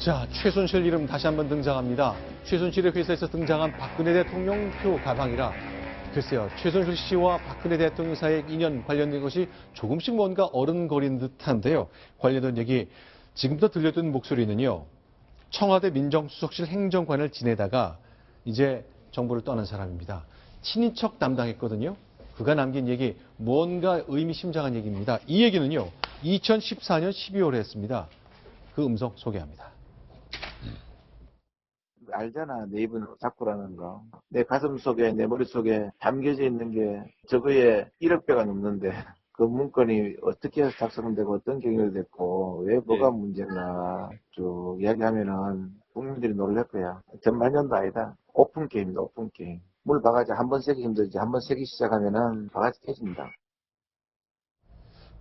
자, 최순실 이름 다시 한번 등장합니다. 최순실의 회사에서 등장한 박근혜 대통령표 가방이라 글쎄요, 최순실 씨와 박근혜 대통령 사이의 인연 관련된 것이 조금씩 뭔가 어른거린 듯한데요. 관련된 얘기 지금부터 들려든 목소리는요. 청와대 민정수석실 행정관을 지내다가 이제 정부를 떠난 사람입니다. 친인척 담당했거든요. 그가 남긴 얘기 뭔가 의미심장한 얘기입니다. 이 얘기는요. 2014년 12월에 했습니다. 그 음성 소개합니다. 알잖아, 내 입은 자꾸라는 거. 내 가슴 속에, 내 머릿속에 담겨져 있는 게 저거에 1억 배가 넘는데 그 문건이 어떻게 작성되고 어떤 경위를 됐고 왜 뭐가 문제인가 쭉 이야기하면은 국민들이 놀랄 거야. 전반전도 아니다. 오픈 게임이다, 오픈 게임. 물 바가지 한 번 세기 힘들지 한 번 세기 시작하면은 바가지 깨진다.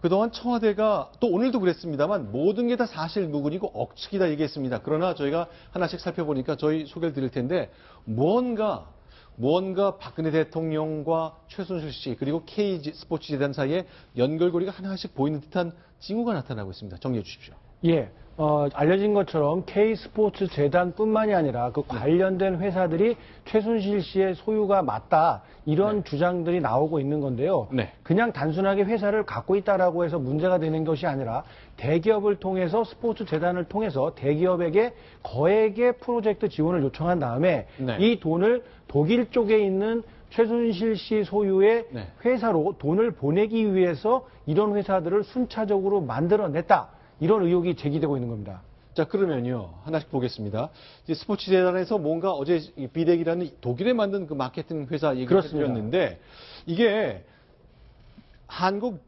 그동안 청와대가 또 오늘도 그랬습니다만 모든 게 다 사실 무근이고 억측이다 얘기했습니다. 그러나 저희가 하나씩 살펴보니까 저희 소개를 드릴 텐데 무언가 박근혜 대통령과 최순실 씨 그리고 K스포츠재단 사이에 연결고리가 하나씩 보이는 듯한 징후가 나타나고 있습니다. 정리해 주십시오. 예, 알려진 것처럼 K스포츠재단뿐만이 아니라 그 관련된 회사들이 최순실 씨의 소유가 맞다 이런 주장들이 나오고 있는 건데요. 그냥 단순하게 회사를 갖고 있다라고 해서 문제가 되는 것이 아니라 대기업을 통해서 스포츠재단을 통해서 대기업에게 거액의 프로젝트 지원을 요청한 다음에 이 돈을 독일 쪽에 있는 최순실 씨 소유의 회사로 돈을 보내기 위해서 이런 회사들을 순차적으로 만들어냈다. 이런 의혹이 제기되고 있는 겁니다. 자, 그러면요. 하나씩 보겠습니다. 스포츠재단에서 뭔가 어제 비덱이라는 독일에 만든 그 마케팅 회사 얘기를 드렸는데 이게 한국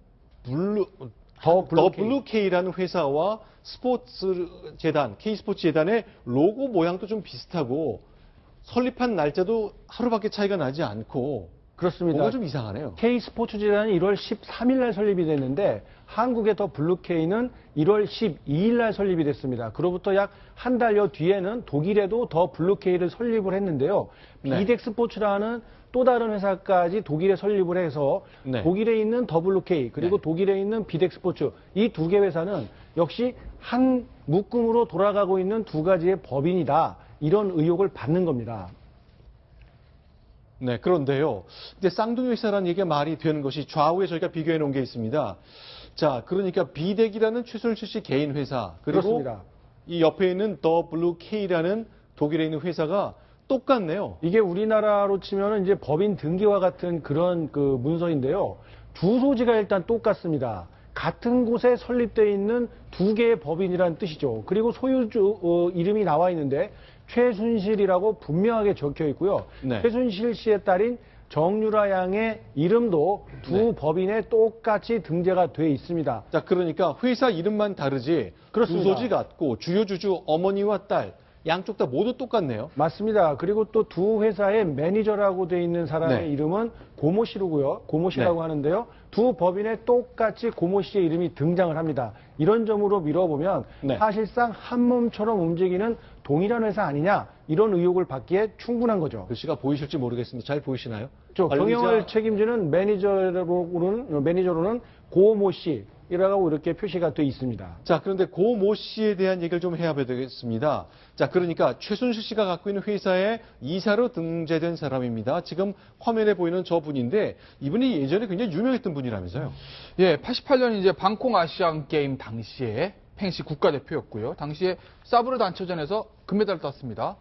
더블루케이라는 회사와 스포츠재단, K스포츠재단의 로고 모양도 좀 비슷하고 설립한 날짜도 하루밖에 차이가 나지 않고 그렇습니다. 뭔가 좀 이상하네요. K스포츠재단이 1월 13일 날 설립이 됐는데 한국의 더 블루케이는 1월 12일 날 설립이 됐습니다. 그로부터 약 한 달여 뒤에는 독일에도 더 블루케이를 설립을 했는데요. 비덱스포츠라는 또 다른 회사까지 독일에 설립을 해서 독일에 있는 더 블루케이 그리고 독일에 있는 비덱스포츠 이 두 개 회사는 역시 한 묶음으로 돌아가고 있는 두 가지의 법인이다. 이런 의혹을 받는 겁니다. 네, 그런데요. 근데 쌍둥이 회사라는 얘기가 말이 되는 것이 좌우에 저희가 비교해 놓은 게 있습니다. 자, 그러니까 비덱이라는 최순실 씨 개인 회사 그리고 그렇습니다. 이 옆에 있는 더 블루 K라는 독일에 있는 회사가 똑같네요. 이게 우리나라로 치면은 이제 법인 등기와 같은 그런 그 문서인데요. 주소지가 일단 똑같습니다. 같은 곳에 설립되어 있는 두 개의 법인이라는 뜻이죠. 그리고 소유주 이름이 나와 있는데 최순실이라고 분명하게 적혀 있고요. 최순실 씨의 딸인 정유라 양의 이름도 두 법인에 똑같이 등재가 돼 있습니다. 자, 그러니까 회사 이름만 다르지 그렇습니다. 주소지 같고 주요 주주 어머니와 딸 양쪽 다 모두 똑같네요. 맞습니다. 그리고 또 두 회사의 매니저라고 돼 있는 사람의 이름은 고모 씨로고요. 고모 씨라고 하는데요. 두 법인에 똑같이 고모 씨의 이름이 등장을 합니다. 이런 점으로 미뤄보면 사실상 한 몸처럼 움직이는 동일한 회사 아니냐 이런 의혹을 받기에 충분한 거죠. 글씨가 보이실지 모르겠습니다. 잘 보이시나요? 경영을 책임지는 매니저로는 고모 씨라고 이렇게 표시가 돼 있습니다. 자, 그런데 고모 씨에 대한 얘기를 좀 해야 되겠습니다. 자, 그러니까 최순실 씨가 갖고 있는 회사에 이사로 등재된 사람입니다. 지금 화면에 보이는 저 분인데 이분이 예전에 굉장히 유명했던 분이라면서요. 예, 88년 이제 방콕 아시안 게임 당시에 팽시 국가대표였고요. 당시에 사브르 단체전에서 금메달을 땄습니다.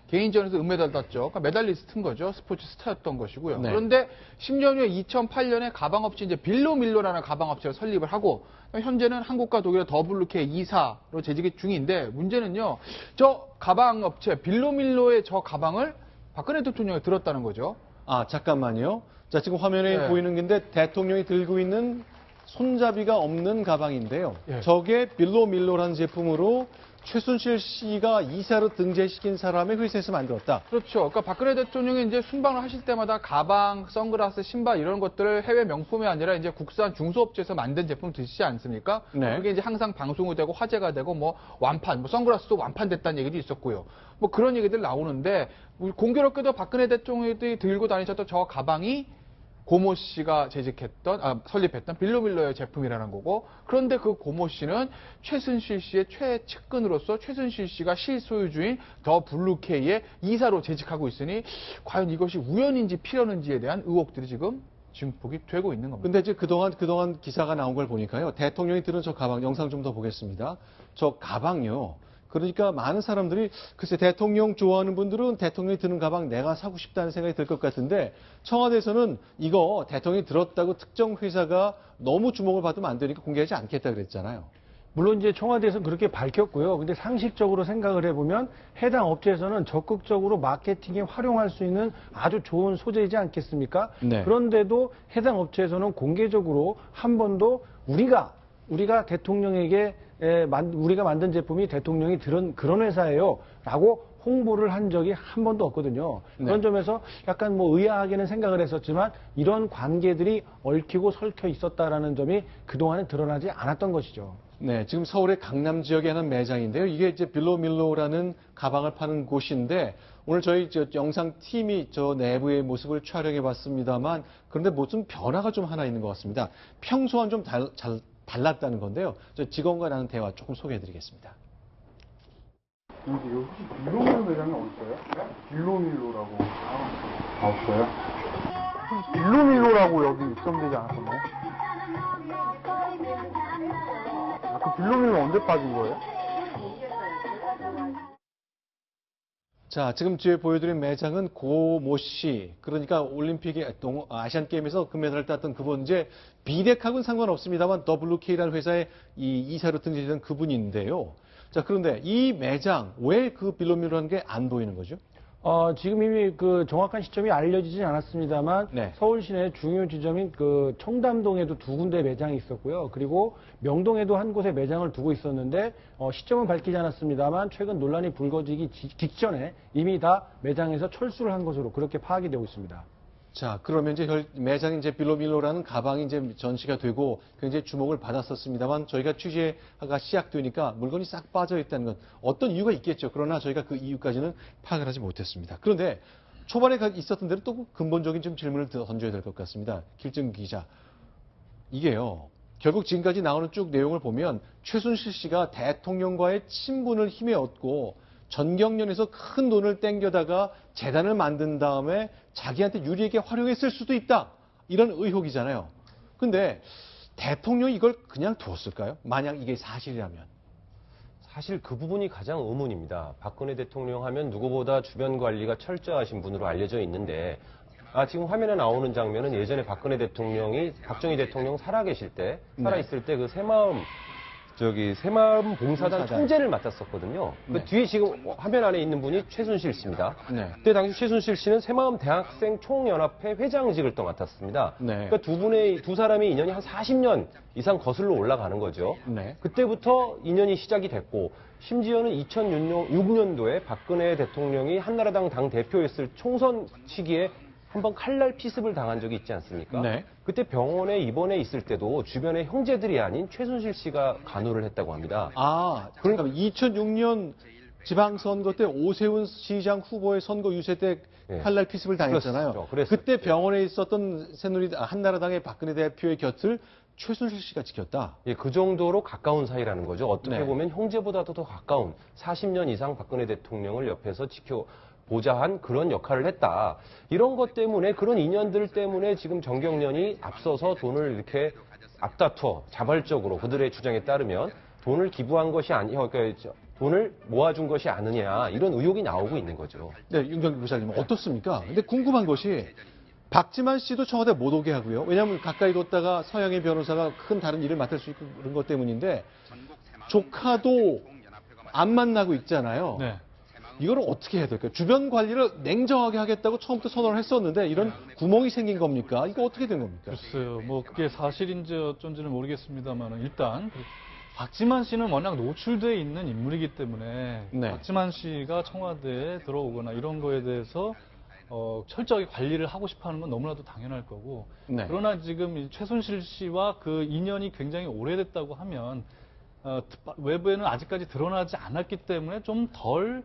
개인전에서 은메달 땄죠. 그러니까 메달리스트인 거죠. 스포츠 스타였던 것이고요. 그런데 10년 후에 2008년에 가방업체 이제 빌로밀로라는 가방업체를 설립을 하고 현재는 한국과 독일의 더블루케이 이사로 재직 중인데 문제는요. 저 가방업체 빌로밀로의 저 가방을 박근혜 대통령이 들었다는 거죠. 아, 잠깐만요. 자, 지금 화면에 보이는 건데 대통령이 들고 있는 손잡이가 없는 가방인데요. 저게 빌로밀로라는 제품으로 최순실 씨가 이사로 등재시킨 사람의 회사에서 만들었다. 그렇죠. 그러니까 박근혜 대통령이 이제 순방을 하실 때마다 가방, 선글라스, 신발 이런 것들을 해외 명품이 아니라 이제 국산 중소업체에서 만든 제품 드시지 않습니까? 그게 이제 항상 방송이 되고 화제가 되고 뭐 완판, 뭐 선글라스도 완판됐다는 얘기도 있었고요. 뭐 그런 얘기들 나오는데 공교롭게도 박근혜 대통령이 들고 다니셨던 저 가방이 고모 씨가 설립했던 빌로밀러의 제품이라는 거고, 그런데 그 고모 씨는 최순실 씨의 최측근으로서 최순실 씨가 실소유주인 더 블루케이의 이사로 재직하고 있으니 과연 이것이 우연인지 필연인지에 대한 의혹들이 지금 증폭이 되고 있는 겁니다. 근데 이제 그동안 기사가 나온 걸 보니까요. 대통령이 들은 저 가방, 영상 좀 더 보겠습니다. 저 가방요. 그러니까 많은 사람들이 글쎄 대통령 좋아하는 분들은 대통령이 드는 가방 내가 사고 싶다는 생각이 들 것 같은데 청와대에서는 이거 대통령이 들었다고 특정 회사가 너무 주목을 받으면 안 되니까 공개하지 않겠다 그랬잖아요. 물론 이제 청와대에서는 그렇게 밝혔고요. 근데 상식적으로 생각을 해보면 해당 업체에서는 적극적으로 마케팅에 활용할 수 있는 아주 좋은 소재이지 않겠습니까? 네. 그런데도 해당 업체에서는 공개적으로 한 번도 우리가 대통령에게 우리가 만든 제품이 대통령이 들은 그런 회사예요. 라고 홍보를 한 적이 한 번도 없거든요. 그런 점에서 약간 뭐 의아하게는 생각을 했었지만 이런 관계들이 얽히고 설켜 있었다라는 점이 그동안에 드러나지 않았던 것이죠. 네, 지금 서울의 강남 지역에 하는 매장인데요. 이게 이제 빌로밀로라는 가방을 파는 곳인데 오늘 저희 영상 팀이 저 내부의 모습을 촬영해 봤습니다만 그런데 무슨 변화가 좀 하나 있는 것 같습니다. 평소와는 좀 달랐다는 건데요. 저 직원과 나눈 대화 조금 소개해 드리겠습니다. 여기 혹시 빌로밀로 매장이 어디 있어요? 빌로밀로라고 없어요? 빌로밀로라고 여기 입점되지 않았었나요? 그 빌로밀로 언제 빠진 거예요? 자, 지금 뒤에 보여드린 매장은 고모 씨, 그러니까 올림픽에 아시안 게임에서 금메달을 땄던 그분, 이제 비덱하고는 상관없습니다만 WK라는 회사의 이 이사로 등재된 그분인데요. 자, 그런데 이 매장 왜 그 빌로밀로라는 게 안 보이는 거죠? 지금 이미 그 정확한 시점이 알려지진 않았습니다만 네. 서울 시내 중요 지점인 그 청담동에도 2군데 매장이 있었고요. 그리고 명동에도 한 곳에 매장을 두고 있었는데 시점은 밝히지 않았습니다만 최근 논란이 불거지기 직전에 이미 다 매장에서 철수를 한 것으로 그렇게 파악이 되고 있습니다. 자, 그러면 이제 매장이 이제 빌로밀로라는 가방이 이제 전시가 되고 굉장히 주목을 받았었습니다만 저희가 취재가 시작되니까 물건이 싹 빠져 있다는 건 어떤 이유가 있겠죠. 그러나 저희가 그 이유까지는 파악을 하지 못했습니다. 그런데 초반에 있었던 대로 또 근본적인 좀 질문을 던져야 될 것 같습니다. 길증 기자. 이게요. 결국 지금까지 나오는 쭉 내용을 보면 최순실 씨가 대통령과의 친분을 힘에 얻고 전경련에서 큰 돈을 땡겨다가 재단을 만든 다음에 자기한테 유리하게 활용했을 수도 있다. 이런 의혹이잖아요. 근데 대통령이 이걸 그냥 두었을까요? 만약 이게 사실이라면. 사실 그 부분이 가장 의문입니다. 박근혜 대통령 하면 누구보다 주변 관리가 철저하신 분으로 알려져 있는데 지금 화면에 나오는 장면은 예전에 박정희 대통령 살아있을 때 그 새마음 봉사단 총재를 맡았었거든요. 네. 그 뒤에 지금 화면 안에 있는 분이 최순실 씨입니다. 네. 그때 당시 최순실 씨는 새마음 대학생 총연합회 회장직을 또 맡았습니다. 네. 그러니까 두 사람의 인연이 한 40년 이상 거슬러 올라가는 거죠. 네. 그때부터 인연이 시작이 됐고 심지어는 2006년도에 박근혜 대통령이 한나라당 당 대표였을 총선 시기에 한번 칼날 피습을 당한 적이 있지 않습니까? 네. 그때 병원에 입원해 있을 때도 주변에 형제들이 아닌 최순실 씨가 간호를 했다고 합니다. 그러니까 2006년 지방선거 때 오세훈 시장 후보의 선거 유세 때 칼날 피습을 당했잖아요. 그때 병원에 있었던 한나라당의 박근혜 대표의 곁을 최순실 씨가 지켰다. 예, 그 정도로 가까운 사이라는 거죠. 어떻게 네. 보면 형제보다도 더 가까운 40년 이상 박근혜 대통령을 옆에서 보자 한 그런 역할을 했다. 이런 것 때문에 그런 인연들 때문에 지금 정경련이 앞서서 돈을 이렇게 앞다투어 자발적으로 그들의 주장에 따르면 돈을 기부한 것이 돈을 모아준 것이 아니냐 이런 의혹이 나오고 있는 거죠. 네, 윤경기 부사님 어떻습니까? 근데 궁금한 것이 박지만 씨도 청와대 못 오게 하고요. 왜냐하면 가까이 뒀다가 서양의 변호사가 큰 다른 일을 맡을 수 있고 그런 것 때문인데 조카도 안 만나고 있잖아요. 네. 이걸 어떻게 해야 될까요? 주변 관리를 냉정하게 하겠다고 처음부터 선언을 했었는데 이런 구멍이 생긴 겁니까? 이거 어떻게 된 겁니까? 글쎄요. 뭐 그게 사실인지 어쩐지는 모르겠습니다만 일단 박지만 씨는 워낙 노출되어 있는 인물이기 때문에 네. 박지만 씨가 청와대에 들어오거나 이런 거에 대해서 철저하게 관리를 하고 싶어하는 건 너무나도 당연할 거고 네. 그러나 지금 이 최순실 씨와 그 인연이 굉장히 오래됐다고 하면 외부에는 아직까지 드러나지 않았기 때문에 좀 덜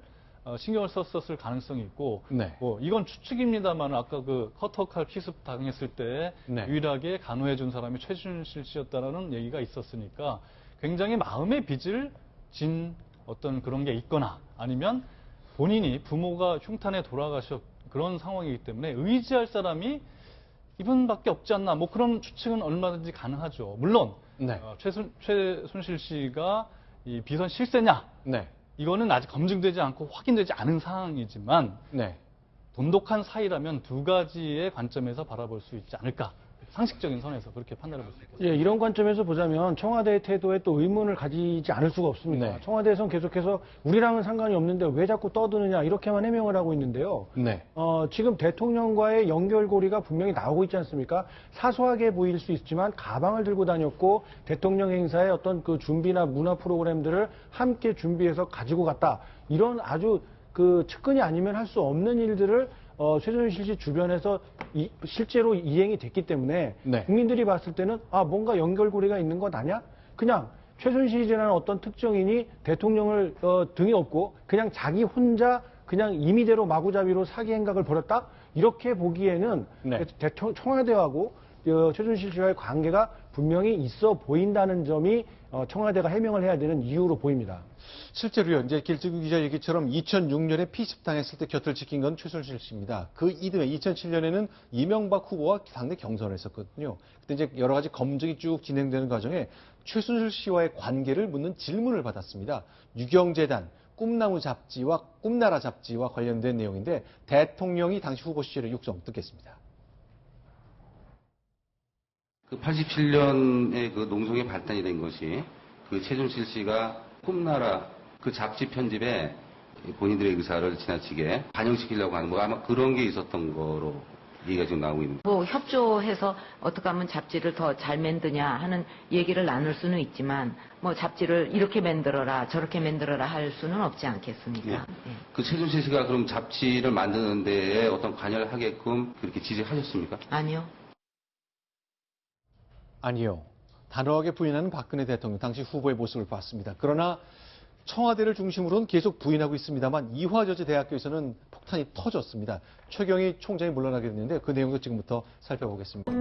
신경을 썼을 가능성이 있고, 네. 이건 추측입니다만 아까 그 커터칼 피습 당했을 때 네. 유일하게 간호해준 사람이 최순실 씨였다라는 얘기가 있었으니까 굉장히 마음의 빚을 진 어떤 그런 게 있거나 아니면 본인이 부모가 흉탄에 돌아가셨 그런 상황이기 때문에 의지할 사람이 이분밖에 없지 않나, 뭐 그런 추측은 얼마든지 가능하죠. 물론 네. 최순실 씨가 이 비선 실세냐, 네. 이거는 아직 검증되지 않고 확인되지 않은 상황이지만 네. 돈독한 사이라면 두 가지의 관점에서 바라볼 수 있지 않을까. 상식적인 선에서 그렇게 판단해 볼 수 있겠습니다. 예, 이런 관점에서 보자면 청와대의 태도에 또 의문을 가지지 않을 수가 없습니다. 네. 청와대에서는 계속해서 우리랑은 상관이 없는데 왜 자꾸 떠드느냐 이렇게만 해명을 하고 있는데요. 네. 지금 대통령과의 연결고리가 분명히 나오고 있지 않습니까? 사소하게 보일 수 있지만 가방을 들고 다녔고 대통령 행사의 어떤 그 준비나 문화 프로그램들을 함께 준비해서 가지고 갔다. 이런 아주 그 측근이 아니면 할 수 없는 일들을 최순실 씨 주변에서 실제로 이행이 됐기 때문에 네. 국민들이 봤을 때는 뭔가 연결고리가 있는 것 아니야? 그냥 최순실이라는 어떤 특정인이 대통령을 등에 업고 그냥 자기 혼자 그냥 임의대로 마구잡이로 사기 행각을 벌였다? 이렇게 보기에는 네. 청와대하고 최순실 씨와의 관계가 분명히 있어 보인다는 점이 청와대가 해명을 해야 되는 이유로 보입니다. 실제로요, 이제 길쭉이 기자 얘기처럼 2006년에 피습당했을 때 곁을 지킨 건 최순실 씨입니다. 그 이듬해 2007년에는 이명박 후보와 상대 경선을 했었거든요. 그때 이제 여러 가지 검증이 쭉 진행되는 과정에 최순실 씨와의 관계를 묻는 질문을 받았습니다. 유경재단, 꿈나무 잡지와 꿈나라 잡지와 관련된 내용인데 대통령이 당시 후보 시절의 육성 듣겠습니다. 그 87년에 그 농성의 발단이 된 것이 그 최순실 씨가 꿈나라 그 잡지 편집에 본인들의 의사를 지나치게 반영시키려고 하는 거 아마 그런 게 있었던 거로 얘기가 지금 나오고 있는. 뭐 협조해서 어떻게 하면 잡지를 더 잘 만드냐 하는 얘기를 나눌 수는 있지만 뭐 잡지를 이렇게 만들어라 저렇게 만들어라 할 수는 없지 않겠습니까? 예. 예. 그 최순실 씨가 그럼 잡지를 만드는 데에 어떤 관여를 하게끔 그렇게 지시하셨습니까? 아니요. 아니요. 단호하게 부인하는 박근혜 대통령 당시 후보의 모습을 봤습니다. 그러나 청와대를 중심으로는 계속 부인하고 있습니다만 이화여자대학교에서는 폭탄이 터졌습니다. 최경희 총장이 물러나게 됐는데 그 내용도 지금부터 살펴보겠습니다.